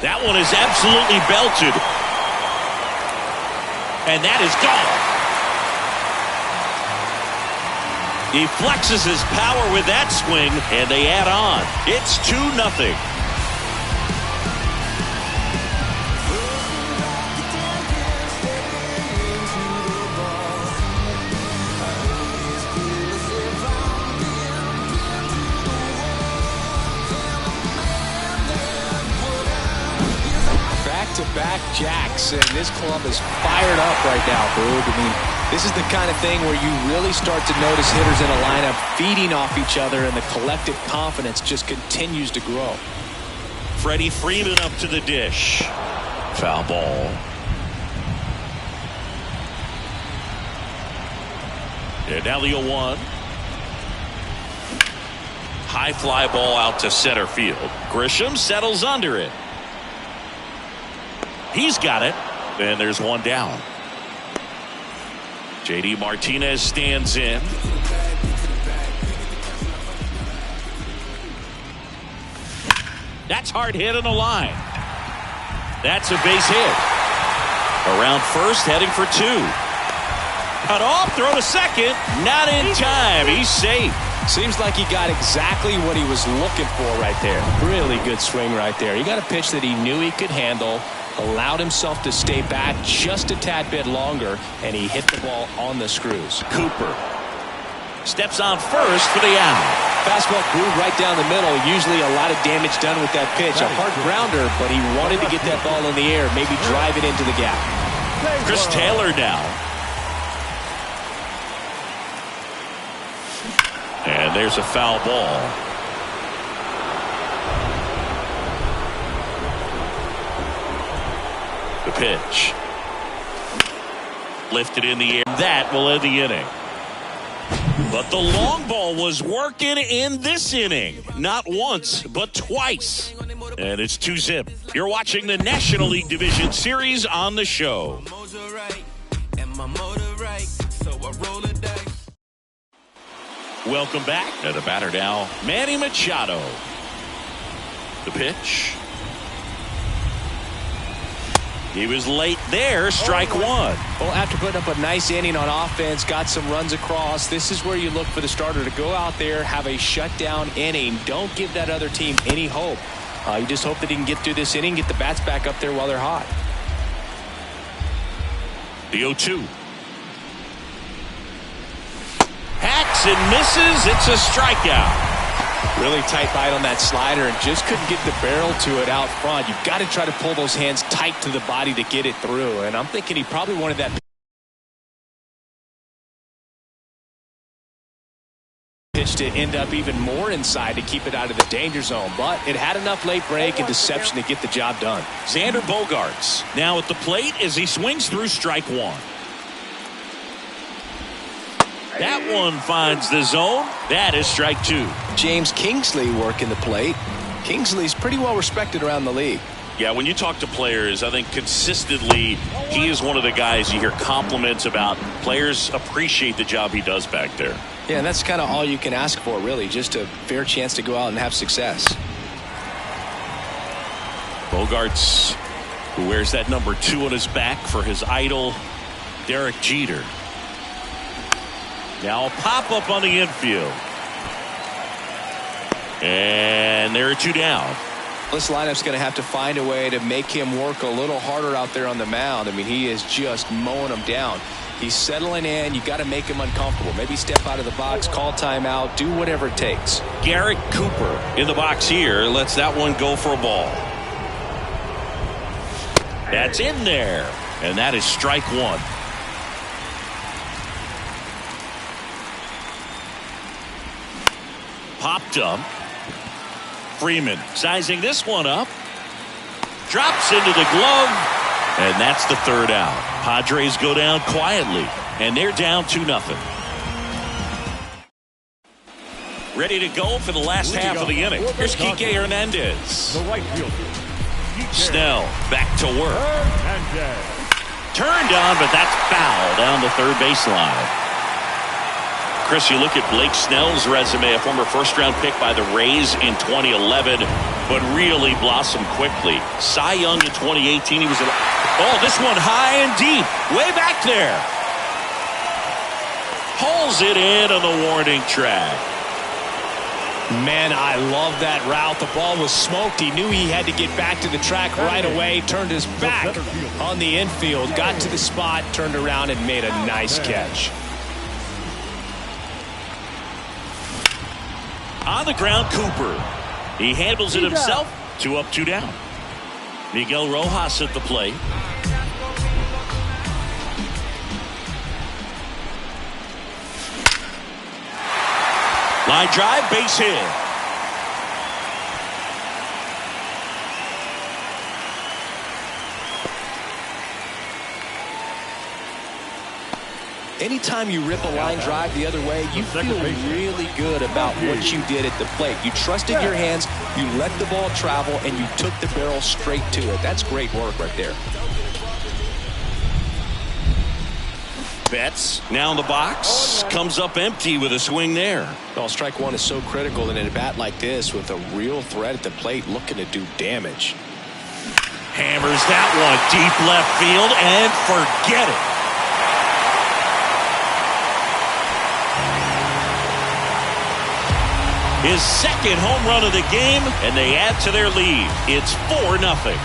That one is absolutely belted. And that is gone. He flexes his power with that swing, and they add on. It's 2-0. Back-to-back jacks, and this club is fired up right now, Boog. I mean, this is the kind of thing where you really start to notice hitters in a lineup feeding off each other, and the collective confidence just continues to grow. Freddie Freeman up to the dish. Foul ball. And now the 0-1. High fly ball out to center field. Grisham settles under it. He's got it, and there's one down. J.D. Martinez stands in. That's hard hit on the line. That's a base hit. Around first, heading for 2. Cut off, throw to second. Not in time. He's safe. Seems like he got exactly what he was looking for right there. Really good swing right there. He got a pitch that he knew he could handle, allowed himself to stay back just a tad bit longer, and he hit the ball on the screws. Cooper steps on first for the out. Fastball grew right down the middle. Usually a lot of damage done with that pitch. A hard grounder, but he wanted to get that ball in the air, maybe drive it into the gap. Chris Taylor now. And there's a foul ball. The pitch. Lifted in the air. That will end the inning. But the long ball was working in this inning. Not once, but twice. And it's 2-zip. You're watching the National League Division Series on the show. Welcome back. To the batter now, Manny Machado. The pitch. He was late there, strike 1. Well, after putting up a nice inning on offense, got some runs across, this is where you look for the starter to go out there, have a shutdown inning. Don't give that other team any hope. You just hope that he can get through this inning, get the bats back up there while they're hot. The 0-2. Hacks and misses. It's a strikeout. Really tight bite on that slider and just couldn't get the barrel to it out front. You've got to try to pull those hands tight to the body to get it through. And I'm thinking he probably wanted that pitch to end up even more inside to keep it out of the danger zone. But it had enough late break and deception to get the job done. Xander Bogaerts now at the plate as he swings through strike 1. That one finds the zone. That is strike 2. James Kingsley working the plate. Kingsley's pretty well respected around the league. Yeah, when you talk to players, I think consistently he is one of the guys you hear compliments about. Players appreciate the job he does back there. Yeah, and that's kind of all you can ask for, really. Just a fair chance to go out and have success. Bogaerts, who wears that number 2 on his back for his idol, Derek Jeter. Now a pop-up on the infield. And there are 2 down. This lineup's going to have to find a way to make him work a little harder out there on the mound. I mean, he is just mowing them down. He's settling in. You got to make him uncomfortable. Maybe step out of the box, call timeout, do whatever it takes. Garrett Cooper in the box here. Lets that one go for a ball. That's in there. And that is strike 1. Popped up. Freeman sizing this one up. Drops into the glove. And that's the 3rd out. Padres go down quietly. And they're down 2-0. Ready to go for the last half of the inning. Here's Kike Hernandez. The right fielder. Snell back to work. Turned on, but that's foul down the third baseline. Chris, you look at Blake Snell's resume, a former first-round pick by the Rays in 2011. but really blossomed quickly. Cy Young in 2018, he was this one high and deep, way back there. Pulls it in on the warning track. Man, I love that route. The ball was smoked. He knew he had to get back to the track right away. Turned his back on the infield. Got to the spot, turned around, and made a nice catch. On the ground, Cooper. He handles it himself. 2 up, 2 down. Miguel Rojas at the plate. Line drive, base hit. Anytime you rip a line drive the other way, you feel really good about what you did at the plate. You trusted your hands, you let the ball travel, and you took the barrel straight to it. That's great work right there. Betts now in the box, comes up empty with a swing there. Well, strike one is so critical in a bat like this with a real threat at the plate looking to do damage. Hammers that one deep left field and forget it. His second home run of the game, and they add to their lead. It's 4-0.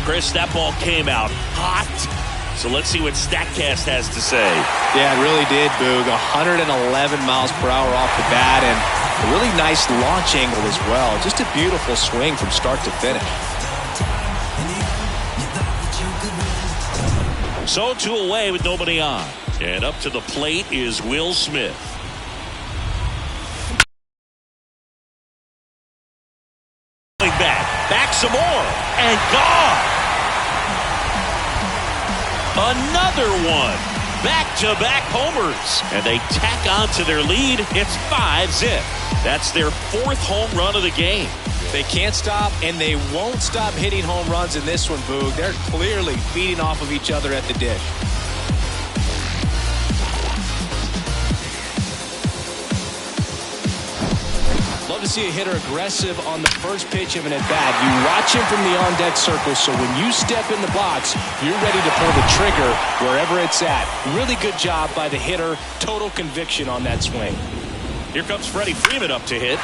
Chris, that ball came out hot. So let's see what StatCast has to say. Yeah, it really did, Boog. 111 miles per hour off the bat, and a really nice launch angle as well. Just a beautiful swing from start to finish. So 2 away with nobody on. And up to the plate is Will Smith. Back some more, and gone. Another one. Back-to-back homers. And they tack on to their lead. It's 5-0. That's their 4th home run of the game. They can't stop, and they won't stop hitting home runs in this one, Boog. They're clearly feeding off of each other at the dish. Love to see a hitter aggressive on the first pitch of an at-bat. You watch him from the on-deck circle, so when you step in the box, you're ready to pull the trigger wherever it's at. Really good job by the hitter. Total conviction on that swing. Here comes Freddie Freeman up to hit.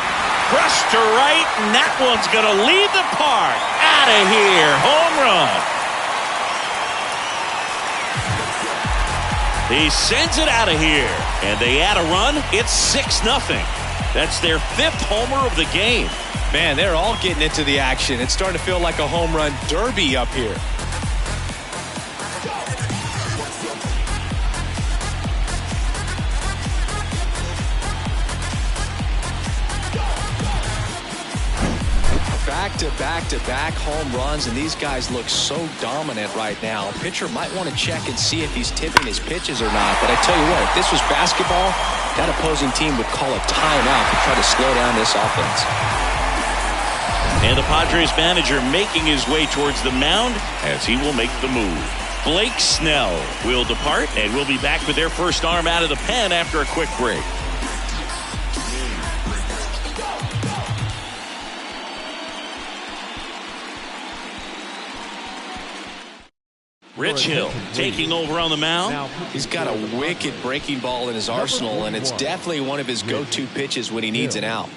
Brush to right, and that one's going to leave the park. Out of here. Home run. He sends it out of here, and they add a run. It's 6-0. That's their 5th homer of the game. Man, they're all getting into the action. It's starting to feel like a home run derby up here. Back-to-back home runs, and these guys look so dominant right now. Pitcher might want to check and see if he's tipping his pitches or not. But I tell you what, if this was basketball, that opposing team would call a timeout to try to slow down this offense. And the Padres manager making his way towards the mound as he will make the move. Blake Snell will depart, and we'll be back with their first arm out of the pen after a quick break. Rich Hill taking over on the mound. He's got a wicked breaking ball in his arsenal, and it's definitely one of his go-to pitches when he needs an out.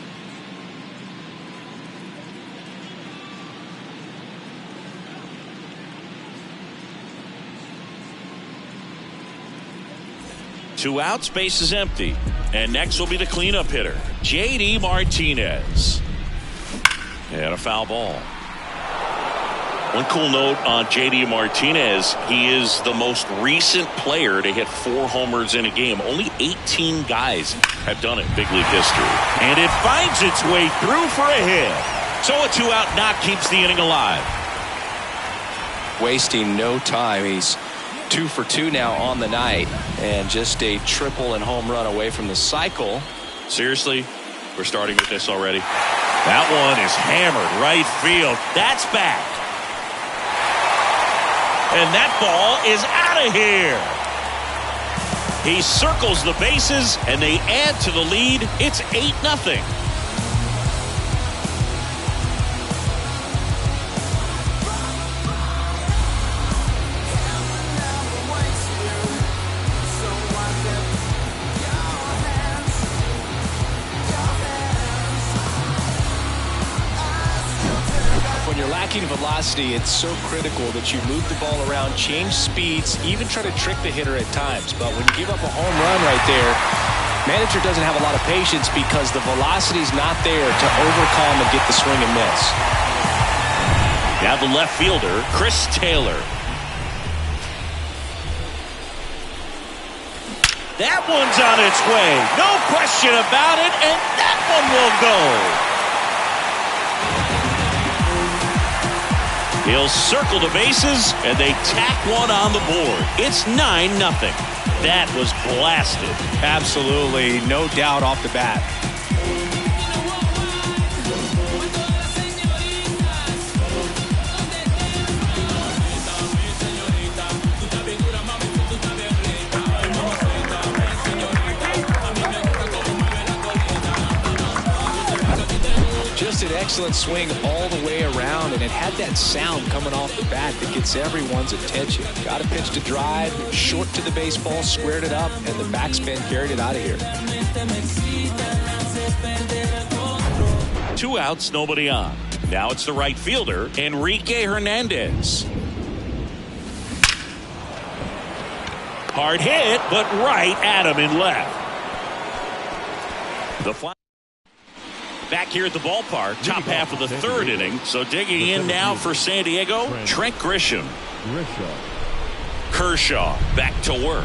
Two outs, base is empty. And next will be the cleanup hitter, J.D. Martinez. And a foul ball. One cool note on J.D. Martinez, he is the most recent player to hit 4 homers in a game. Only 18 guys have done it in big league history. And it finds its way through for a hit. So a 2-out knock keeps the inning alive. Wasting no time. He's 2 for 2 now on the night, and just a triple and home run away from the cycle. Seriously, we're starting with this already. That one is hammered right field. That's back. And that ball is out of here. He circles the bases, and they add to the lead. It's 8-0. Lacking velocity, it's so critical that you move the ball around, change speeds, even try to trick the hitter at times. But when you give up a home run right there, manager doesn't have a lot of patience because the velocity's not there to overcome and get the swing and miss. Now the left fielder, Chris Taylor. That one's on its way. No question about it, and that one will go. He'll circle the bases, and they tack one on the board. It's 9-0. That was blasted. Absolutely, no doubt off the bat. An excellent swing all the way around, and it had that sound coming off the bat that gets everyone's attention. Got a pitch to drive, short to the baseball, squared it up, and the backspin carried it out of here. 2 outs, nobody on. Now it's the right fielder, Enrique Hernandez. Hard hit, but right at him in left. The fly. Back here at the ballpark, top half of the third inning. So digging in now for San Diego, Trent Grisham. Kershaw back to work.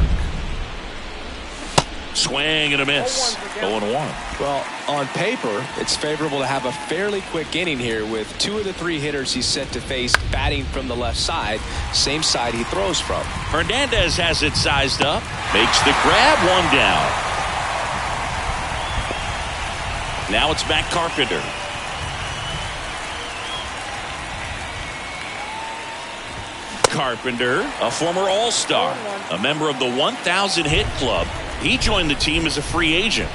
Swing and a miss. 0-1. Well, on paper, it's favorable to have a fairly quick inning here with 2 of the 3 hitters he's set to face batting from the left side, same side he throws from. Hernandez has it sized up, makes the grab, 1 down. Now it's Matt Carpenter. Carpenter, a former All-Star, a member of the 1,000 hit club. He joined the team as a free agent.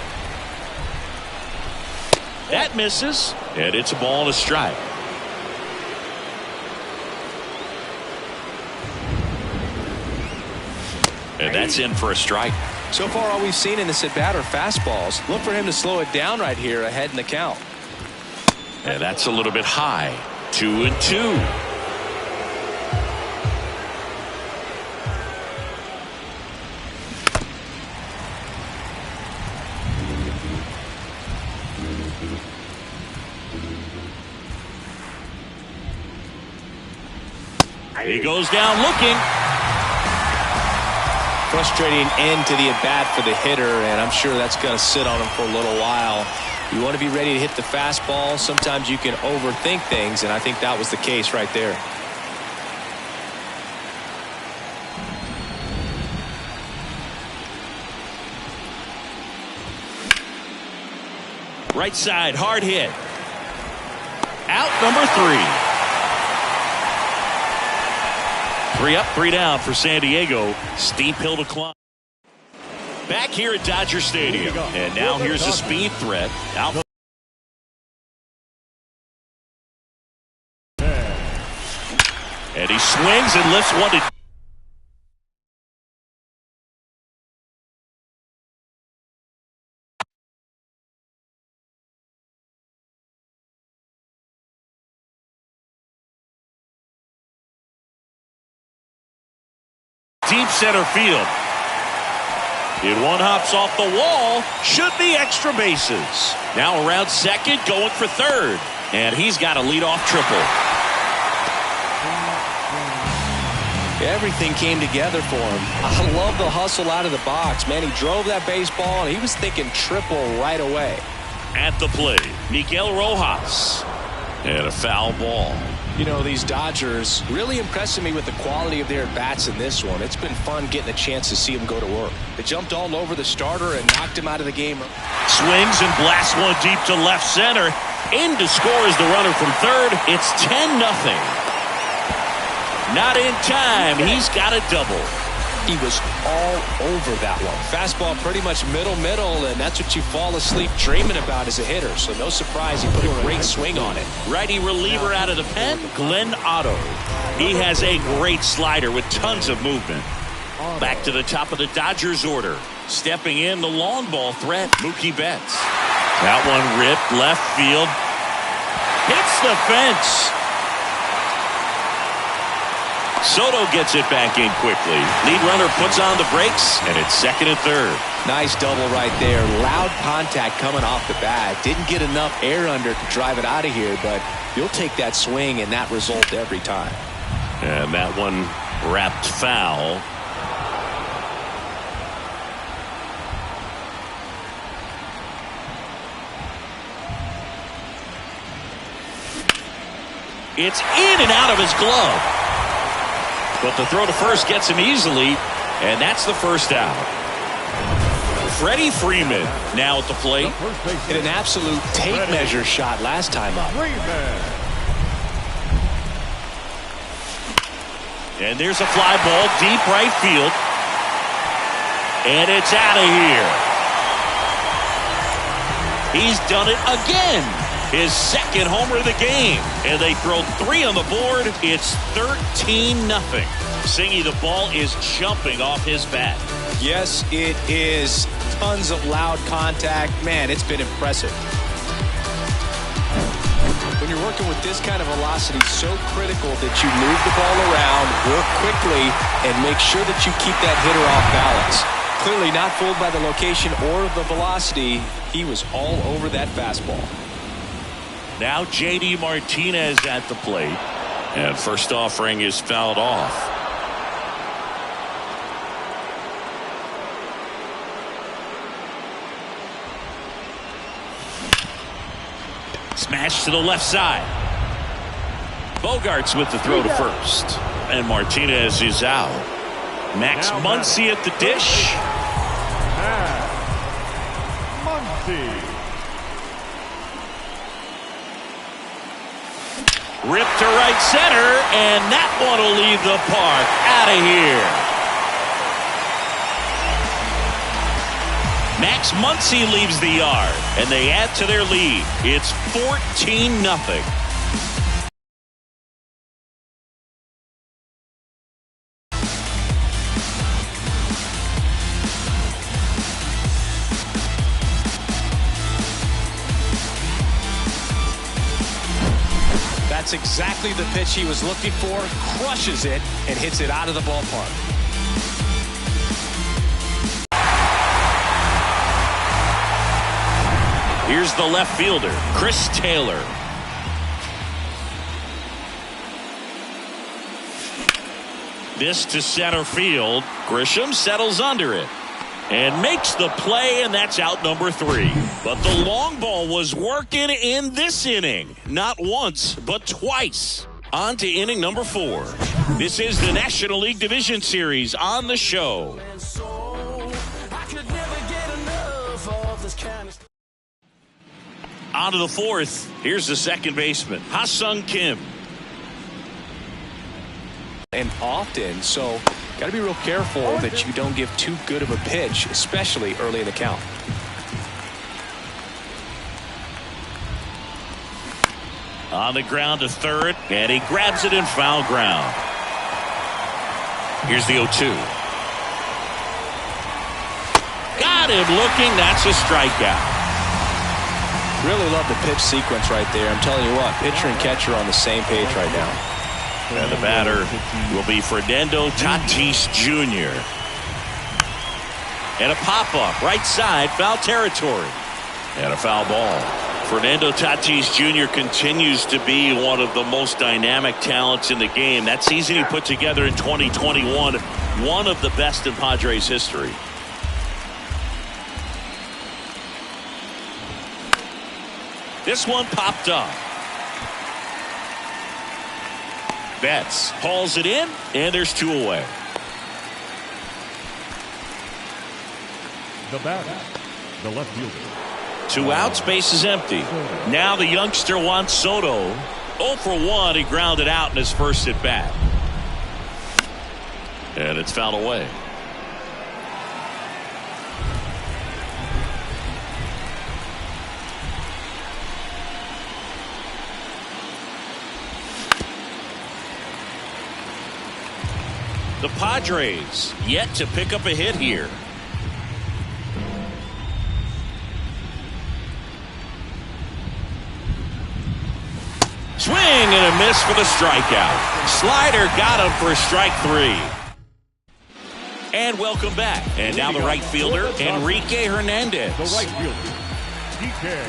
That misses, and it's a ball and a strike. And that's in for a strike. So far, all we've seen in this at-bat are fastballs. Look for him to slow it down right here ahead in the count. And that's a little bit high. 2-2. He goes down looking. Frustrating end to the at-bat for the hitter, and I'm sure that's going to sit on him for a little while. You want to be ready to hit the fastball. Sometimes you can overthink things, and I think that was the case right there. Right side, hard hit. Out number 3. 3 up, 3 down for San Diego. Steep hill to climb. Back here at Dodger Stadium. And now here's a speed threat. Out. And he swings and lifts one to. Deep center field. It one hops off the wall. Should be extra bases. Now around second, going for third. And he's got a leadoff triple. Everything came together for him. I love the hustle out of the box. Man, he drove that baseball, and he was thinking triple right away. At the plate, Miguel Rojas. And a foul ball. You know, these Dodgers really impressing me with the quality of their at-bats in this one. It's been fun getting a chance to see them go to work. They jumped all over the starter and knocked him out of the game. Swings and blasts one deep to left center. In to score is the runner from third. It's 10-0. Not in time. He's got a double. He was all over that one. Fastball pretty much middle, and that's what you fall asleep dreaming about as a hitter. So no surprise he put a great swing on it. Righty reliever out of the pen, Glenn Otto. He has a great slider with tons of movement. Back to the top of the Dodgers order. Stepping in, the long ball threat, Mookie Betts. That one ripped left field. Hits the fence. Soto gets it back in quickly. Lead runner puts on the brakes, and it's second and third. Nice double right there. Loud contact coming off the bat. Didn't get enough air under to drive it out of here, but you'll take that swing and that result every time. And that one wrapped foul. It's in and out of his glove. But the throw to first gets him easily, and that's the first out. Freddie Freeman now at the plate. In an absolute tape measure shot last time up. And there's a fly ball deep right field. And it's out of here. He's done it again. His second homer of the game. And they throw 3 on the board. It's 13-0. Singy, the ball is jumping off his bat. Yes, it is. Tons of loud contact. Man, it's been impressive. When you're working with this kind of velocity, so critical that you move the ball around, work quickly, and make sure that you keep that hitter off balance. Clearly not fooled by the location or the velocity. He was all over that fastball. Now J.D. Martinez at the plate. And first offering is fouled off. Smash to the left side. Bogarts with the throw to first. And Martinez is out. Max Muncy at the dish. Muncy. Ripped to right center, and that one will leave the park. Out of here. Max Muncy leaves the yard, and they add to their lead. It's 14-0. That's exactly the pitch he was looking for. Crushes it and hits it out of the ballpark. Here's the left fielder, Chris Taylor. This to center field. Grisham settles under it and makes the play, and that's out number 3. But the long ball was working in this inning. Not once, but twice. On to inning number 4. This is the National League Division Series on the show. On to the 4th. Here's the second baseman, Ha-Sung Kim. And often, so got to be real careful that you don't give too good of a pitch, especially early in the count. On the ground to third, and he grabs it in foul ground. Here's the 0-2. Got him looking. That's a strikeout. Really love the pitch sequence right there. I'm telling you what, pitcher and catcher on the same page right now. And the batter will be Fernando Tatis Jr. And a pop-up, right side, foul territory. And a foul ball. Fernando Tatis Jr. continues to be one of the most dynamic talents in the game. That season he put together in 2021, one of the best in Padres history. This one popped up. Betts hauls it in, and there's 2 away. The batter, the left fielder. 2 outs, base is empty. Now the youngster Juan Soto. 0 for 1. He grounded out in his first at bat. And it's fouled away. The Padres yet to pick up a hit here. Swing and a miss for the strikeout. Slider got him for strike 3. And welcome back. And now the right fielder, Enrique Hernandez. The right fielder, DK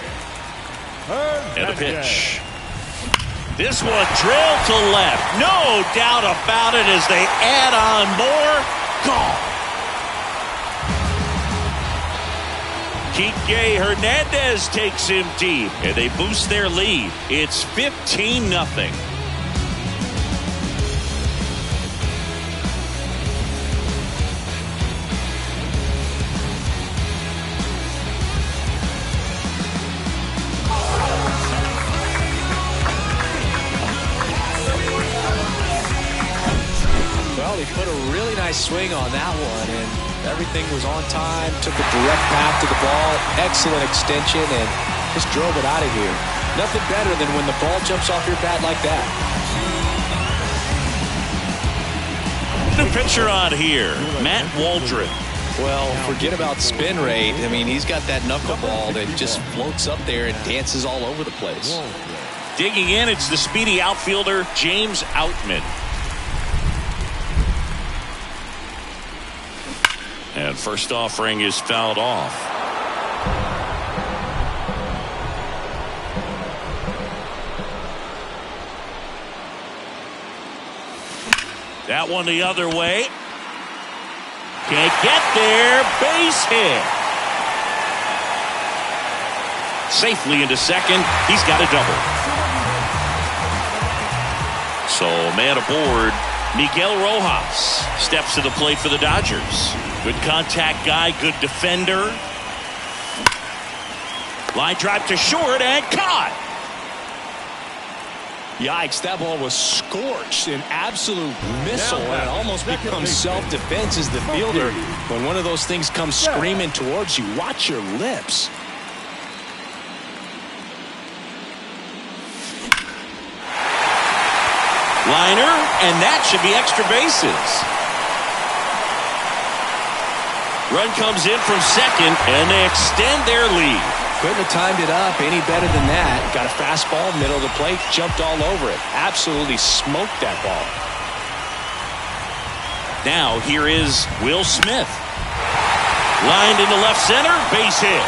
Hernandez. And a pitch. This one drilled to left. No doubt about it as they add on more. Gone. Kike Hernandez takes him deep, and they boost their lead. It's 15-0. Well, he put a really nice swing on that one, and everything was on time. Took a direct path to the ball. Excellent extension, and just drove it out of here. Nothing better than when the ball jumps off your bat like that. The pitcher on here, Matt Waldron. Well, forget about spin rate. I mean, he's got that knuckleball that just floats up there and dances all over the place. Digging in, it's the speedy outfielder, James Outman. And first offering is fouled off. That one the other way. Can't get there. Base hit. Safely into second. He's got a double. So man aboard. Miguel Rojas steps to the plate for the Dodgers. Good contact guy, good defender. Line drive to short and caught. Yikes, that ball was scorched, an absolute missile, and it almost becomes self-defense as the fielder. When one of those things comes screaming towards you, watch your lips. Liner, and that should be extra bases. Run comes in from second, and they extend their lead. Couldn't have timed it up any better than that. Got a fastball, middle of the plate, jumped all over it. Absolutely smoked that ball. Now here is Will Smith. Lined into left center, base hit.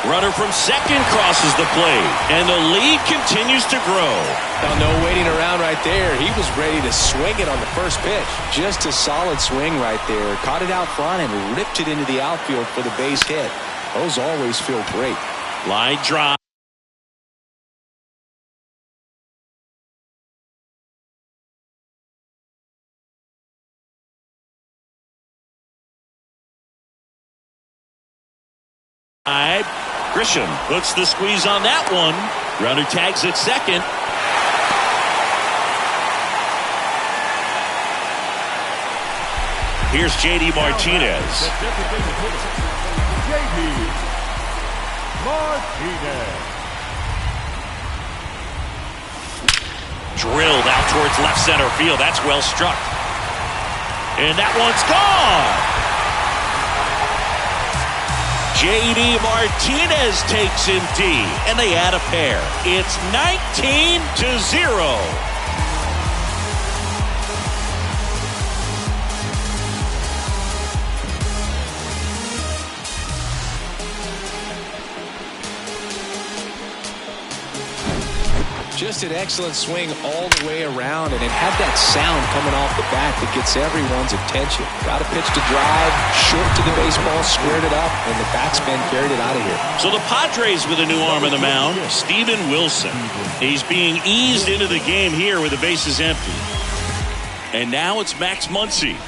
Runner from second crosses the plate, and the lead continues to grow. Now, no waiting around right there. He was ready to swing it on the first pitch. Just a solid swing right there. Caught it out front and ripped it into the outfield for the base hit. Those always feel great. Line drive. Grisham puts the squeeze on that one. Runner tags at second. Here's J.D. Martinez. J.D. Martinez. Drilled out towards left center field. That's well struck. And that one's gone. J.D. Martinez takes him deep, and they add a pair. It's 19-0. Just an excellent swing all the way around, and it had that sound coming off the bat that gets everyone's attention. Got a pitch to drive, short to the baseball, squared it up, and the batsman carried it out of here. So the Padres with a new arm on the mound, Steven Wilson. He's being eased into the game here with the bases empty. And now it's Max Muncy.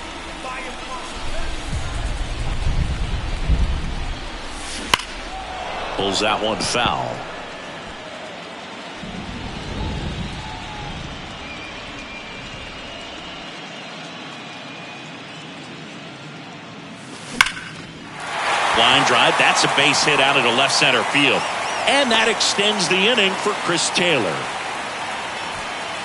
Pulls that one foul. Line drive, that's a base hit out into left center field. And that extends the inning for Chris Taylor.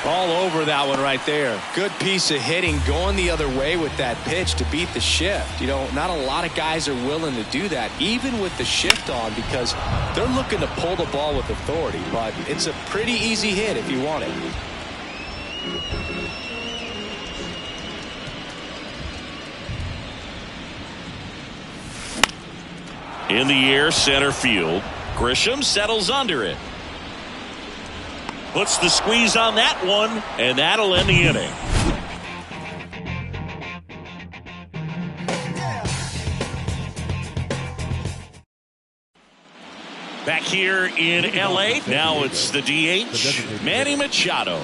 All over that one right there. Good piece of hitting, going the other way with that pitch to beat the shift. You know, not a lot of guys are willing to do that, even with the shift on, because they're looking to pull the ball with authority. But it's a pretty easy hit if you want it. In the air, center field. Grisham settles under it. Puts the squeeze on that one, and that'll end the inning. Back here in L.A., now it's the DH, Manny Machado.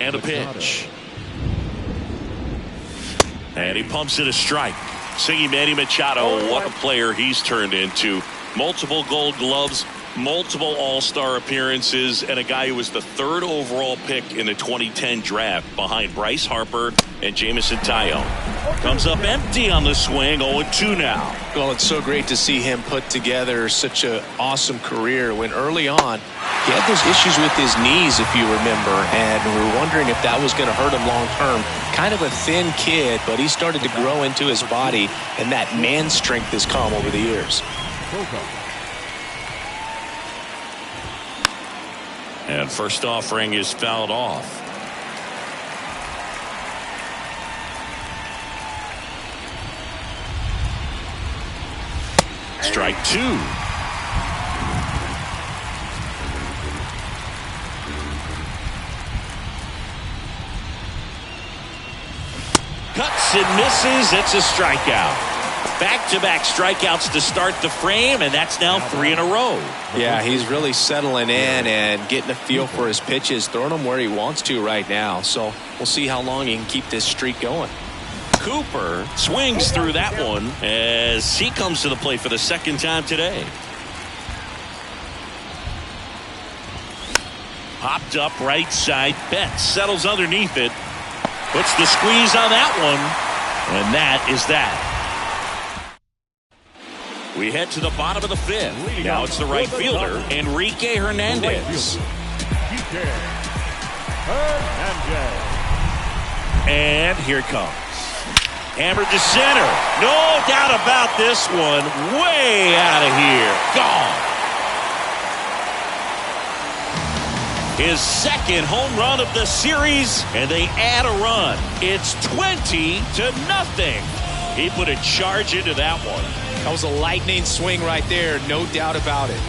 And a pitch. And he pumps it a strike. Singing Manny Machado, what a player he's turned into. Multiple Gold Gloves, multiple All-Star appearances, and a guy who was the 3rd overall pick in the 2010 draft behind Bryce Harper and Jameson Taillon. Comes up empty on the swing, 0-2 now. Well, it's so great to see him put together such an awesome career when early on he had those issues with his knees, if you remember, and we were wondering if that was going to hurt him long term. Kind of a thin kid, but he started to grow into his body, and that man strength has come over the years. And first offering is fouled off. Strike 2. Cuts and misses. It's a strikeout. Back-to-back strikeouts to start the frame, and that's now 3 in a row. Yeah, he's really settling in and getting a feel for his pitches, throwing them where he wants to right now. So we'll see how long he can keep this streak going. Cooper swings through that one as he comes to the plate for the 2nd time today. Popped up right side. Betts settles underneath it. Puts the squeeze on that one. And that is that. We head to the bottom of the 5th. Now it's the right fielder, Enrique Hernandez. And here it comes. Hammered to center. No doubt about this one. Way out of here. Gone. His 2nd home run of the series, and they add a run. It's 20-0. He put a charge into that one. That was a lightning swing right there, no doubt about it.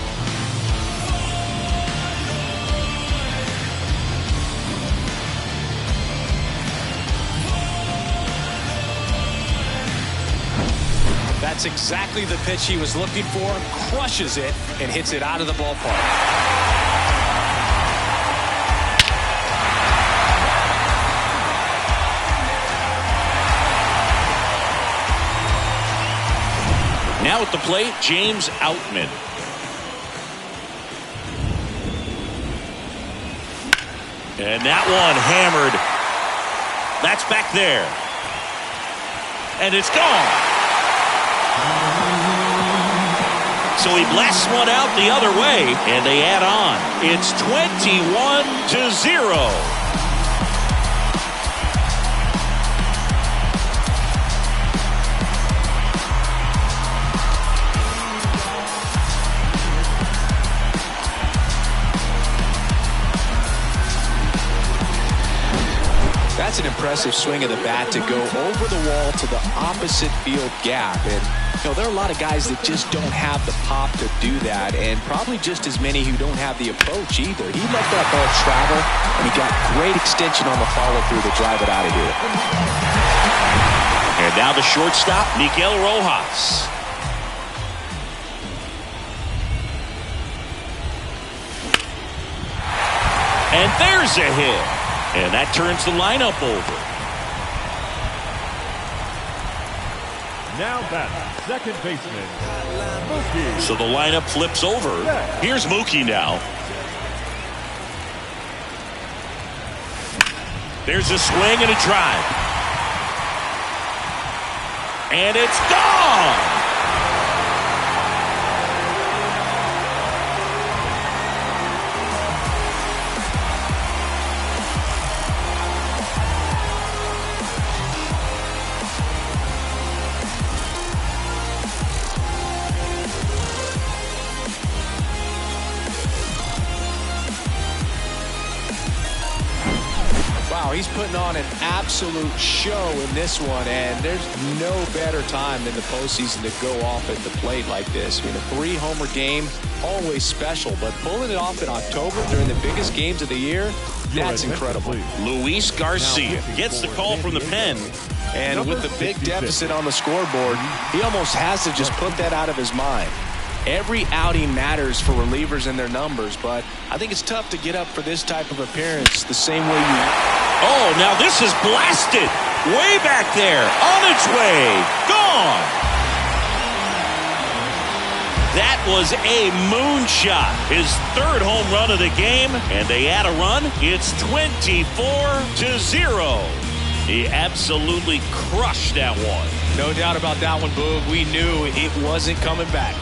That's exactly the pitch he was looking for. Crushes it and hits it out of the ballpark. Now at the plate, James Outman. And that one hammered. That's back there. And it's gone. So he blasts one out the other way, and they add on. It's 21-0. That's an impressive swing of the bat to go over the wall to the opposite field gap. And You know, there are a lot of guys that just don't have the pop to do that, and probably just as many who don't have the approach either. He let that ball travel, and he got great extension on the follow-through to drive it out of here. And now the shortstop, Miguel Rojas. And there's a hit. And that turns the lineup over. Now back, second baseman, Mookie. So the lineup flips over. Here's Mookie now. There's a swing and a drive. And it's gone! Wow, he's putting on an absolute show in this one, and there's no better time than the postseason to go off at the plate like this. I mean, a 3-homer game, always special, but pulling it off in October during the biggest games of the year, that's incredible. Luis Garcia gets the call from the pen. And with the big deficit on the scoreboard, he almost has to just put that out of his mind. Every outing matters for relievers and their numbers, but I think it's tough to get up for this type of appearance the same way you... Oh, now this is blasted. Way back there. On its way. Gone. That was a moonshot. His 3rd home run of the game, and they add a run. It's 24-0. He absolutely crushed that one. No doubt about that one, Boog. We knew it wasn't coming back.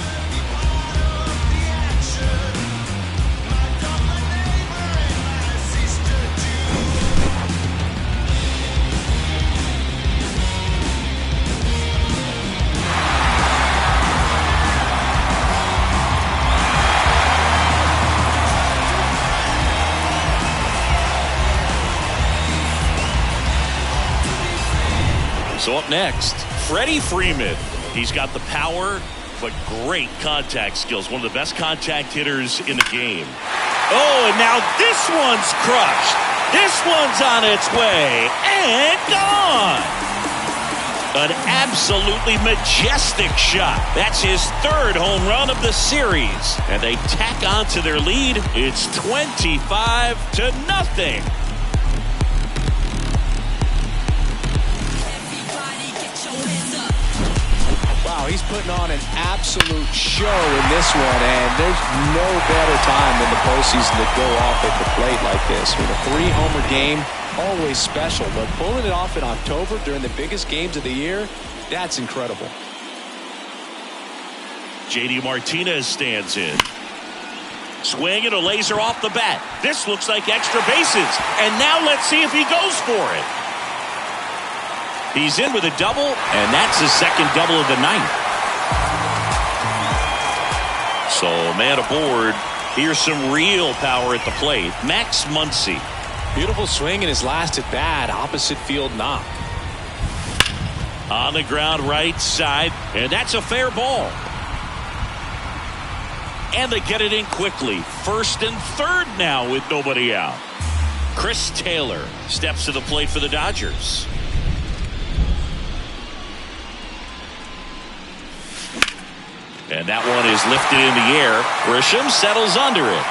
So up next, Freddie Freeman. He's got the power, but great contact skills. One of the best contact hitters in the game. Oh, and now this one's crushed. This one's on its way and gone. An absolutely majestic shot. That's his 3rd home run of the series. And they tack on to their lead. It's 25-0. Wow, he's putting on an absolute show in this one, and there's no better time than the postseason to go off at the plate like this. With a 3-homer game, always special, but pulling it off in October during the biggest games of the year, that's incredible. JD Martinez stands in. Swing and a laser off the bat. This looks like extra bases, and now let's see if he goes for it. He's in with a double, and that's his 2nd double of the night. So, man aboard. Here's some real power at the plate. Max Muncy. Beautiful swing in his last at bat, opposite field knock. On the ground right side, and that's a fair ball. And they get it in quickly. 1st and 3rd now with nobody out. Chris Taylor steps to the plate for the Dodgers. And that one is lifted in the air. Grisham settles under it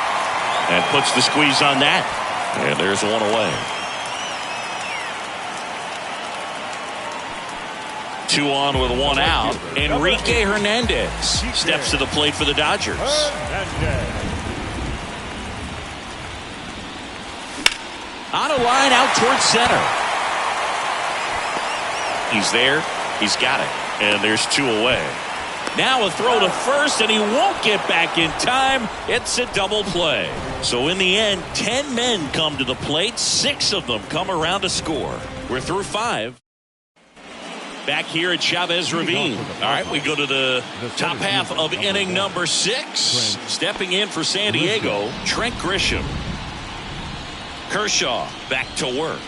and puts the squeeze on that. And there's one away. 2 on with 1 out. Enrique Hernandez steps to the plate for the Dodgers. On a line out towards center. He's there. He's got it. And there's 2 away. Now a throw to first, and he won't get back in time. It's a double play. So in the end, 10 men come to the plate. 6 of them come around to score. We're through 5. Back here at Chavez Ravine. All right, we go to the top half of inning number 6. Stepping in for San Diego, Trent Grisham. Kershaw back to work.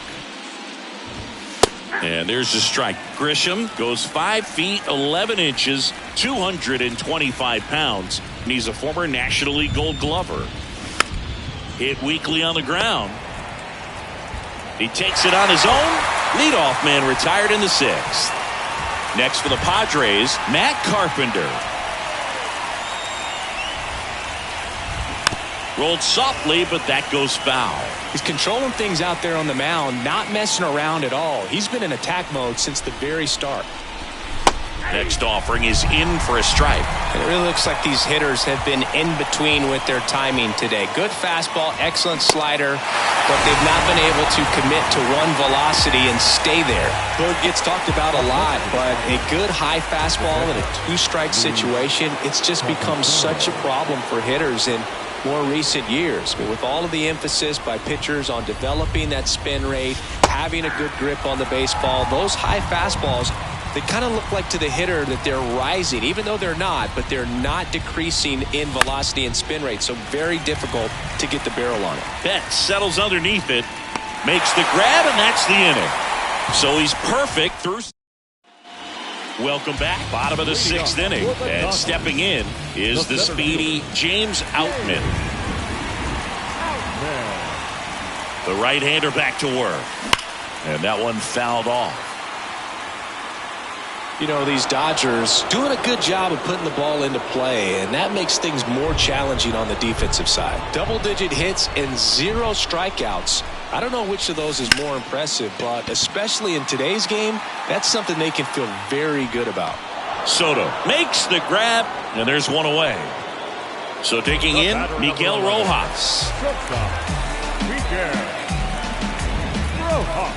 And there's the strike. Grisham goes 5 feet 11 inches 225 pounds, and he's a former National League Gold Glover. Hit weakly on the ground. He takes it on his own. Leadoff man retired in the 6th. Next for the Padres, Matt Carpenter. Rolled softly, but that goes foul. He's controlling things out there on the mound, not messing around at all. He's been in attack mode since the very start. Next offering is in for a strike. And it really looks like these hitters have been in between with their timing today. Good fastball, excellent slider, but they've not been able to commit to one velocity and stay there. Well, it gets talked about a lot, but a good high fastball in a 2-strike situation, it's just become such a problem for hitters in more recent years. I mean, with all of the emphasis by pitchers on developing that spin rate, having a good grip on the baseball, those high fastballs, they kind of look like to the hitter that they're rising, even though they're not, but they're not decreasing in velocity and spin rate, so very difficult to get the barrel on it. Betts settles underneath it, makes the grab, and that's the inning. So he's perfect through. Welcome back. Bottom of the 6th inning, and stepping in is the speedy James Outman. The right-hander back to work, and that one fouled off. You know, these Dodgers doing a good job of putting the ball into play, and that makes things more challenging on the defensive side. Double-digit hits and 0 strikeouts. I don't know which of those is more impressive, but especially in today's game, that's something they can feel very good about. Soto makes the grab, and there's one away. So taking in Miguel Rojas. Miguel Rojas.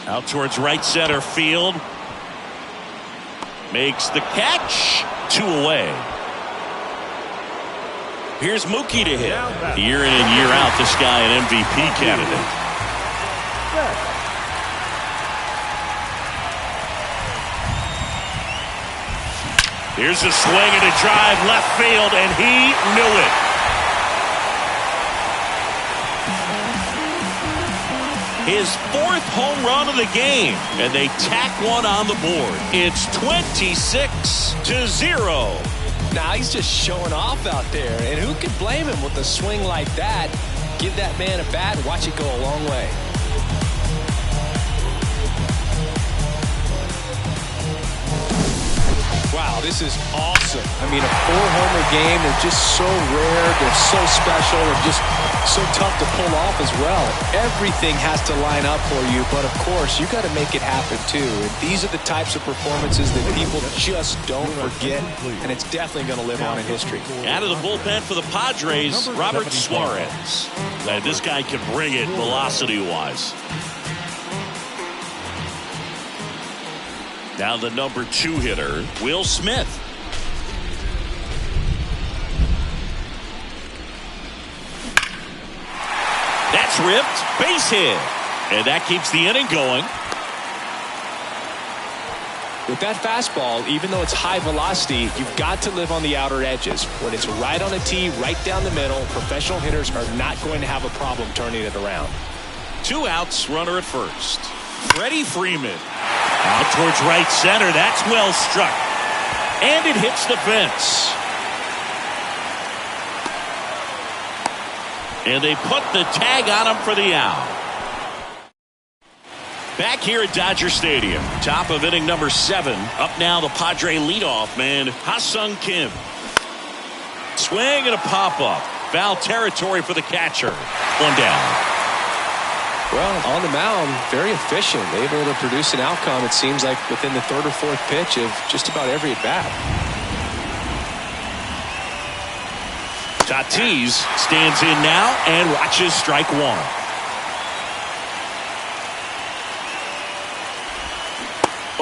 Out towards right center field. Makes the catch. 2 away. Here's Mookie to hit. Year in and year out, this guy an MVP candidate. Here's a swing and a drive left field, and he knew it. His 4th home run of the game, and they tack one on the board. It's 26-0. Now he's just showing off out there, and who could blame him with a swing like that? Give that man a bat and watch it go a long way. Wow, this is awesome. I mean, a 4-homer game, they're just so rare, they're so special, and just so tough to pull off as well. Everything has to line up for you, but of course, you got to make it happen too. And these are the types of performances that people just don't forget, and it's definitely going to live on in history. Out of the bullpen for the Padres, Robert Suarez. Now, this guy can bring it velocity-wise. Now the number 2 hitter, Will Smith. That's ripped. Base hit. And that keeps the inning going. With that fastball, even though it's high velocity, you've got to live on the outer edges. When it's right on a tee, right down the middle, professional hitters are not going to have a problem turning it around. 2 outs, runner at first. Freddie Freeman. Out towards right center. That's well struck. And it hits the fence. And they put the tag on him for the out. Back here at Dodger Stadium. Top of inning number 7. Up now the Padre leadoff man, Ha-Seong Kim. Swing and a pop-up. Foul territory for the catcher. 1 down. Well, on the mound, very efficient. Able to produce an outcome, it seems like, within the 3rd or 4th pitch of just about every at-bat. Tatis stands in now and watches strike 1.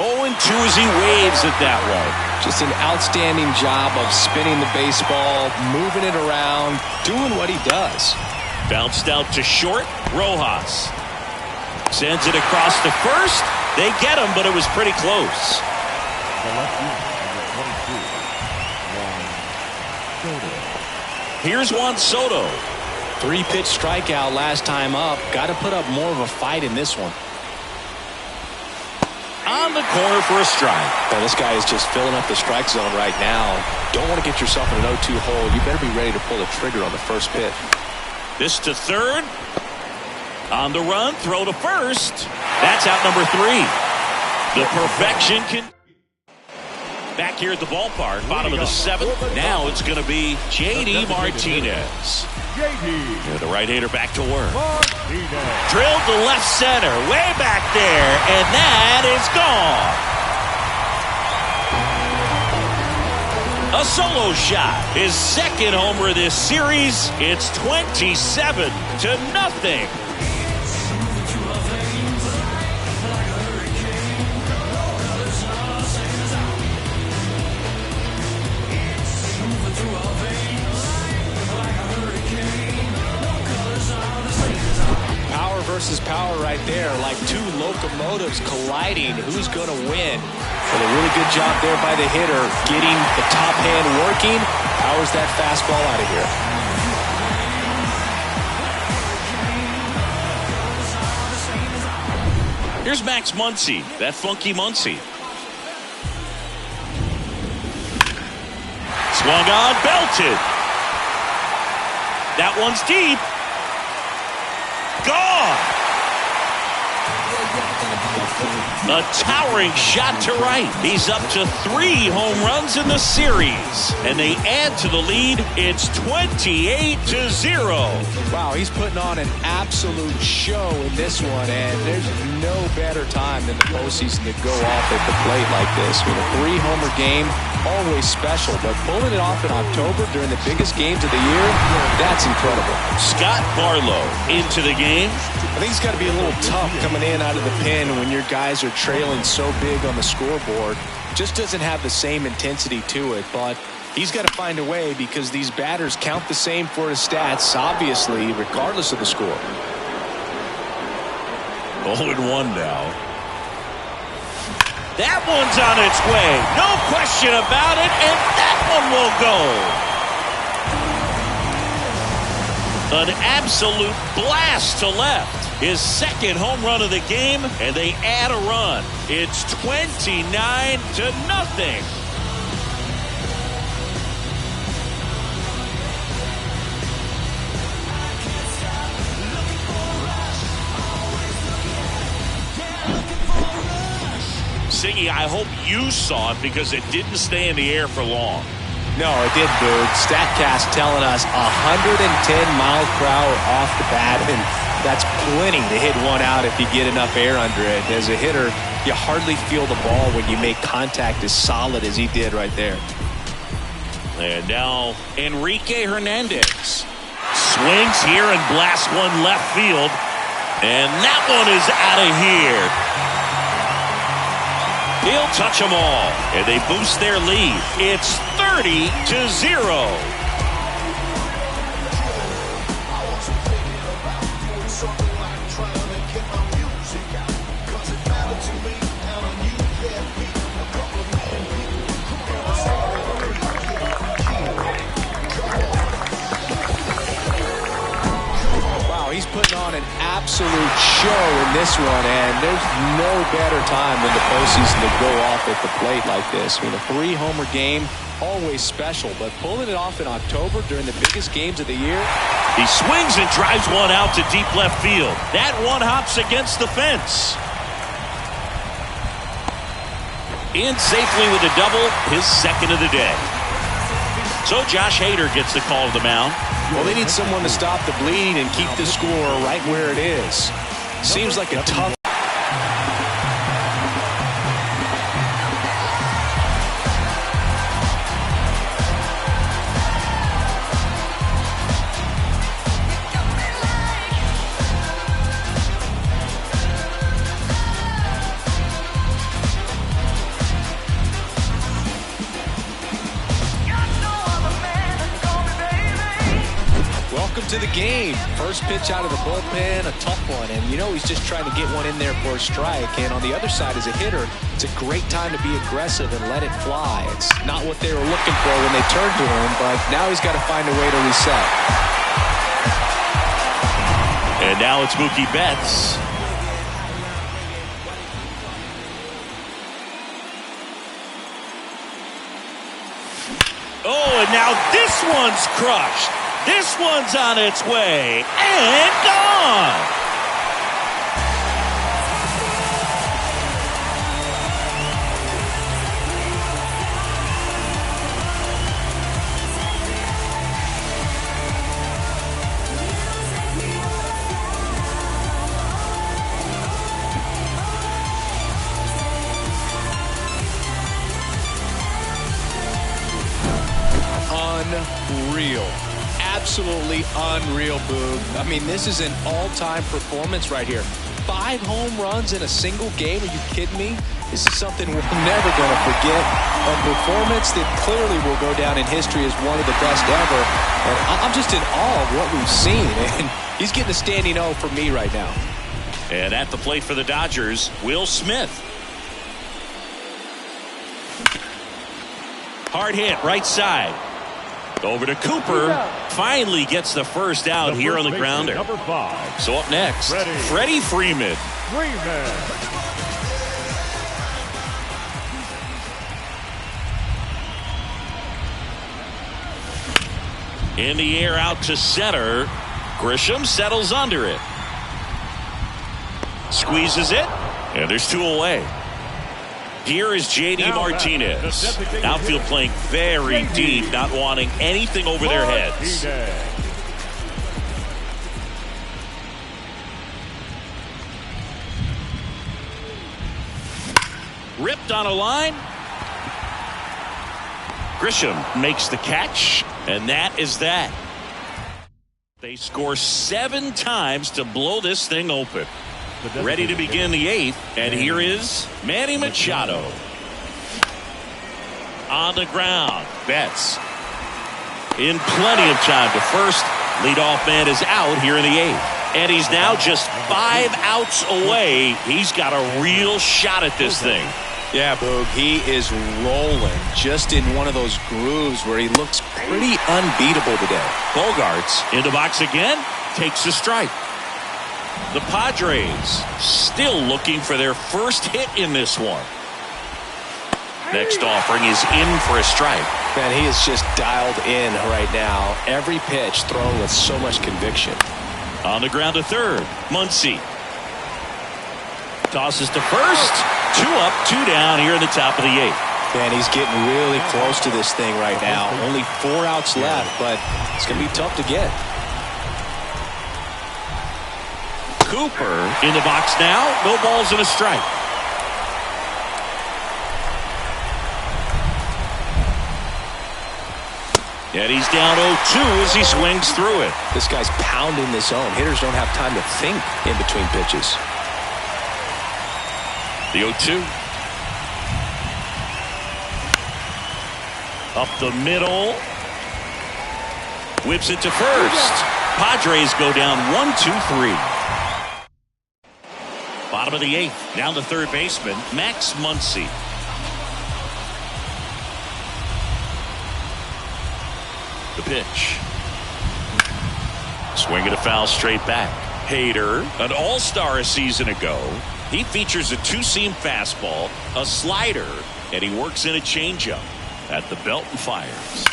0-2 as he waves it that way. Just an outstanding job of spinning the baseball, moving it around, doing what he does. Bounced out to short. Rojas sends it across to first. They get him, but it was pretty close. Here's Juan Soto. 3-pitch strikeout last time up. Got to put up more of a fight in this one. On the corner for a strike. Well, this guy is just filling up the strike zone right now. Don't want to get yourself in an 0-2 hole. You better be ready to pull the trigger on the first pitch. This to third. On the run, throw to first. That's out number 3. The perfection can. Back here at the ballpark, bottom of the 7th. Now it's going to be J.D. Martinez. JD. The right-hander back to work. Martinez. Drilled to left center, way back there, and that is gone. A solo shot, his second homer of this series. It's 27-0. Versus power right there, like two locomotives colliding. Who's going to win? But a really good job there by the hitter, getting the top hand working. Powers that fastball out of here. Here's Max Muncy, that funky Muncy. Swung on, belted. That one's deep. Gone. A towering shot to right. He's up to 3 home runs in the series. And they add to the lead. It's 28-0. Wow, he's putting on an absolute show in this one. And there's no better time than the postseason to go off at the plate like this. With a 3-homer game, always special. But pulling it off in October during the biggest games of the year, that's incredible. Scott Barlow into the game. I think it's got to be a little tough coming in out of the pen when your guys are trailing so big on the scoreboard. Just doesn't have the same intensity to it, but he's got to find a way because these batters count the same for his stats, obviously, regardless of the score. 0-1 now. That one's on its way. No question about it, and that one will go. An absolute blast to left. His second home run of the game, and they add a run. It's 29-0. Siggy, I hope you saw it because it didn't stay in the air for long. No, it didn't, dude. StatCast telling us 110 miles per hour off the bat, and that's plenty to hit one out if you get enough air under it. As a hitter, you hardly feel the ball when you make contact as solid as he did right there. And now Enrique Hernandez swings here and blasts one left field, and that one is out of here. He'll touch them all, and they boost their lead. It's 30-0. He's putting on an absolute show in this one, and there's no better time than the postseason to go off at the plate like this. I mean, a 3-homer game, always special, but pulling it off in October during the biggest games of the year. He swings and drives one out to deep left field. That one hops against the fence. In safely with a double, his second of the day. So Josh Hader gets the call to the mound. Well, they need someone to stop the bleeding and keep the score right where it is. Seems like a tough... to the game. First pitch out of the bullpen, a tough one, and you know he's just trying to get one in there for a strike. And on the other side, as a hitter, it's a great time to be aggressive and let it fly. It's not what they were looking for when they turned to him, but now he's got to find a way to reset. And now it's Mookie Betts. Oh, and now this one's crushed. This one's on its way and gone. Unreal. Absolutely unreal, Boog. I mean, this is an all-time performance right here. 5 home runs in a single game. Are you kidding me? This is something we're never going to forget. A performance that clearly will go down in history as one of the best ever. And I'm just in awe of what we've seen. And he's getting a standing O for me right now. And at the plate for the Dodgers, Will Smith. Hard hit, right side. Over to Cooper. Finally gets the first out here on the grounder. Number 5. So up next, Freddie Freeman. In the air out to center. Grisham settles under it. Squeezes it. And there's 2 away. Here is J.D. Martinez. Outfield playing very deep, not wanting anything over their heads. Ripped on a line. Grisham makes the catch, and that is that. They score 7 times to blow this thing open. Ready to begin the 8th, and here is Manny Machado. On the ground, Betts in plenty of time to first. Leadoff man is out here in the 8th, and he's now just 5 outs away. He's got a real shot at this thing. Yeah, Boog, he is rolling just in one of those grooves where he looks pretty unbeatable today. Bogarts in the box again, takes a strike. The Padres still looking for their first hit in this one. Next offering is in for a strike. Man, he is just dialed in right now. Every pitch thrown with so much conviction. On the ground to third, Muncy. Tosses to first. 2 up, 2 down here in the top of the 8th. Man, he's getting really close to this thing right now. Only 4 outs left, but it's going to be tough to get. Cooper in the box now. No balls and a strike. And he's down 0-2 as he swings through it. This guy's pounding the zone. Hitters don't have time to think in between pitches. The 0-2. Up the middle. Whips it to first. Padres go down 1-2-3. Bottom of the 8th. Down to third baseman, Max Muncy. The pitch. Swing and a foul straight back. Hader, an all-star a season ago. He features a 2-seam fastball, a slider, and he works in a changeup at the belt and fires.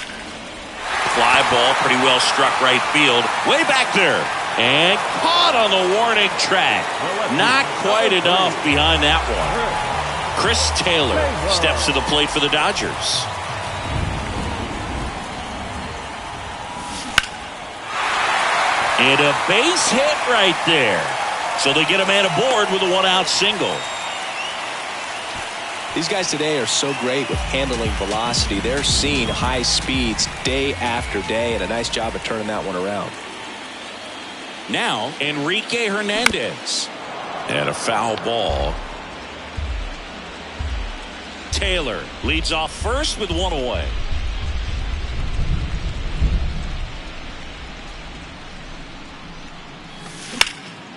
Fly ball pretty well struck right field. Way back there. And caught on the warning track. Not quite enough behind that one. Chris Taylor steps to the plate for the Dodgers. And a base hit right there. So they get a man aboard with a 1-out single. These guys today are so great with handling velocity. They're seeing high speeds day after day, and a nice job of turning that one around. Now, Enrique Hernandez. And a foul ball. Taylor leads off first with 1 away.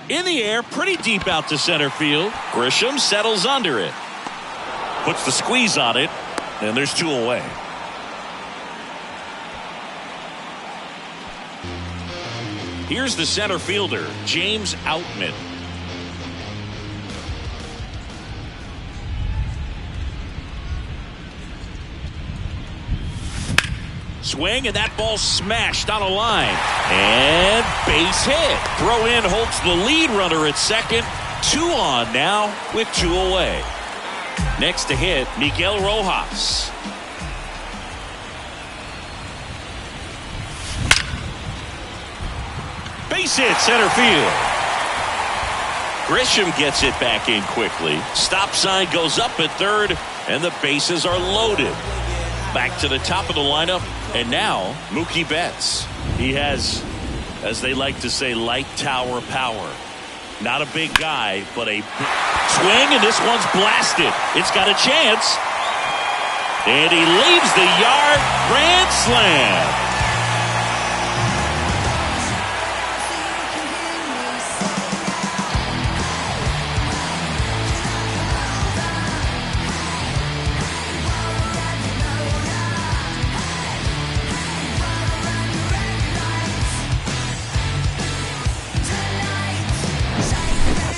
In the air, pretty deep out to center field. Grisham settles under it. Puts the squeeze on it, and there's 2 away. Here's the center fielder, James Outman. Swing, and that ball smashed on a line. And base hit. Throw in holds the lead runner at second. 2 on now with 2 away. Next to hit, Miguel Rojas. Base hit center field. Grisham gets it back in quickly. Stop sign goes up at third, and the bases are loaded. Back to the top of the lineup, and now Mookie Betts. He has, as they like to say, light tower power. Not a big guy, but a swing, and this one's blasted. It's got a chance. And he leaves the yard. Grand slam.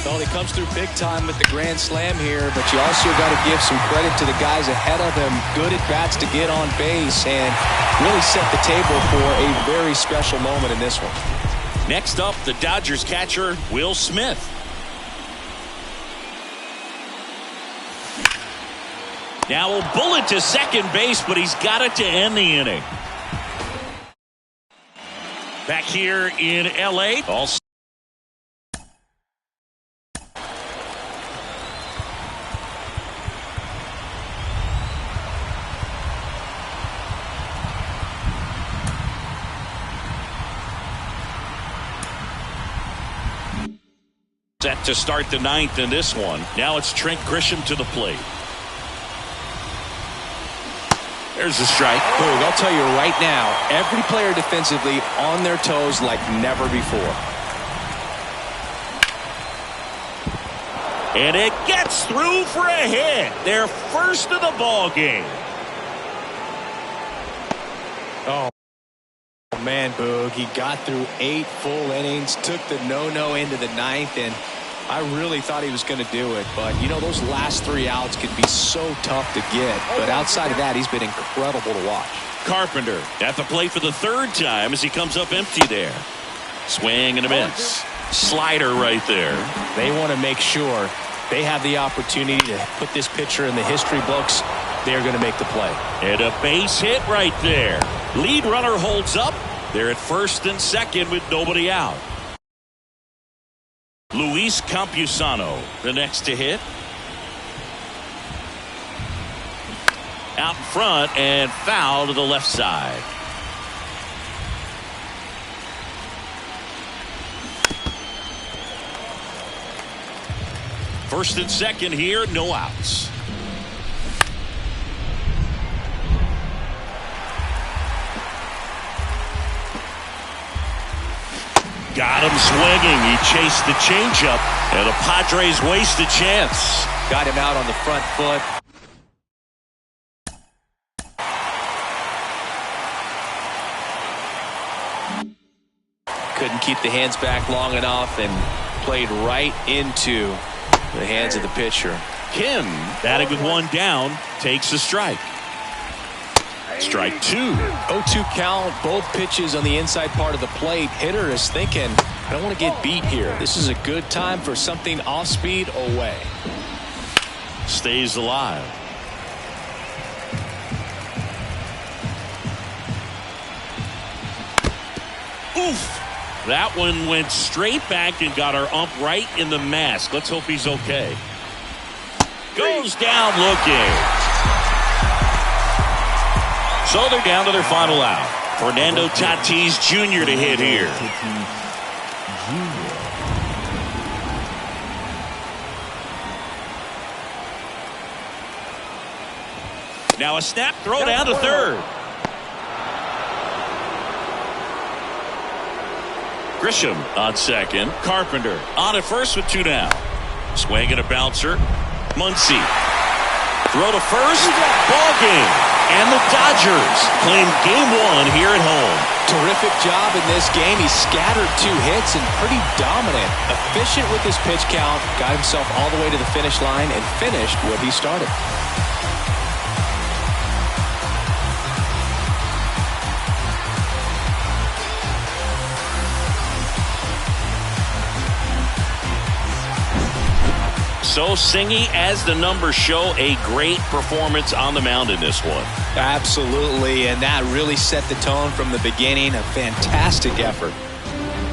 Well, he comes through big time with the grand slam here, but you also got to give some credit to the guys ahead of him. Good at bats to get on base and really set the table for a very special moment in this one. Next up, the Dodgers catcher, Will Smith. Now a bullet to second base, but he's got it to end the inning. Back here in L.A. all set to start the 9th in this one. Now it's Trent Grisham to the plate. There's the strike. Boog, I'll tell you right now, every player defensively on their toes like never before. And it gets through for a hit. Their first of the ball game. Oh, man, Boog, he got through 8 full innings, took the no-no into the 9th, and I really thought he was going to do it. But, you know, those last 3 outs can be so tough to get. But outside of that, he's been incredible to watch. Carpenter at the plate for the 3rd time as he comes up empty there. Swing and a miss. Slider right there. They want to make sure they have the opportunity to put this pitcher in the history books. They're going to make the play. And a base hit right there. Lead runner holds up. They're at first and second with nobody out. Luis Campusano, the next to hit. Out in front and foul to the left side. First and second here, no outs. Got him swinging. He chased the changeup, and the Padres waste a chance. Got him out on the front foot. Couldn't keep the hands back long enough and played right into the hands of the pitcher. Kim, batting with 1 down, takes a strike. Strike 2. 0-2 count, both pitches on the inside part of the plate. Hitter is thinking, I don't want to get beat here. This is a good time for something off speed away. Stays alive. Oof. That one went straight back and got our ump right in the mask. Let's hope he's okay. Goes down looking. So they're down to their final out. Fernando Tatis Jr. to hit here. Now a snap throw down to third. Grisham on second. Carpenter on at first with 2 down. Swing and a bouncer. Muncy. Throw to first. Ball game. And the Dodgers claim game 1 here at home. Terrific job in this game. He scattered 2 hits and pretty dominant. Efficient with his pitch count. Got himself all the way to the finish line and finished what he started. So Singy, as the numbers show, a great performance on the mound in this one. Absolutely, and that really set the tone from the beginning. A fantastic effort.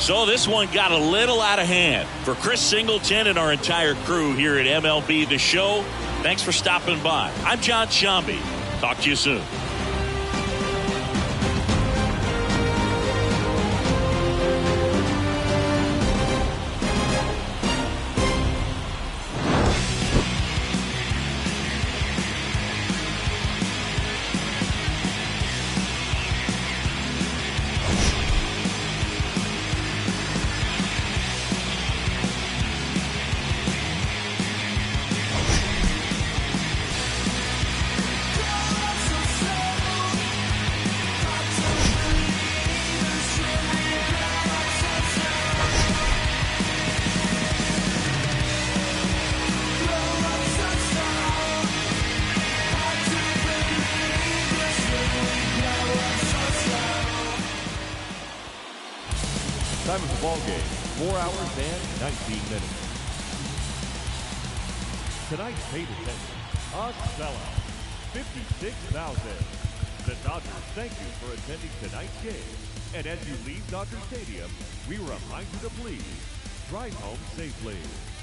So this one got a little out of hand. For Chris Singleton and our entire crew here at MLB The Show, thanks for stopping by. I'm John Shambi. Talk to you soon. Time of the ball game, 4 hours and 19 minutes. Tonight's paid attendance, a sellout, 56,000. The Dodgers thank you for attending tonight's game. And as you leave Dodger Stadium, we remind you to please drive home safely.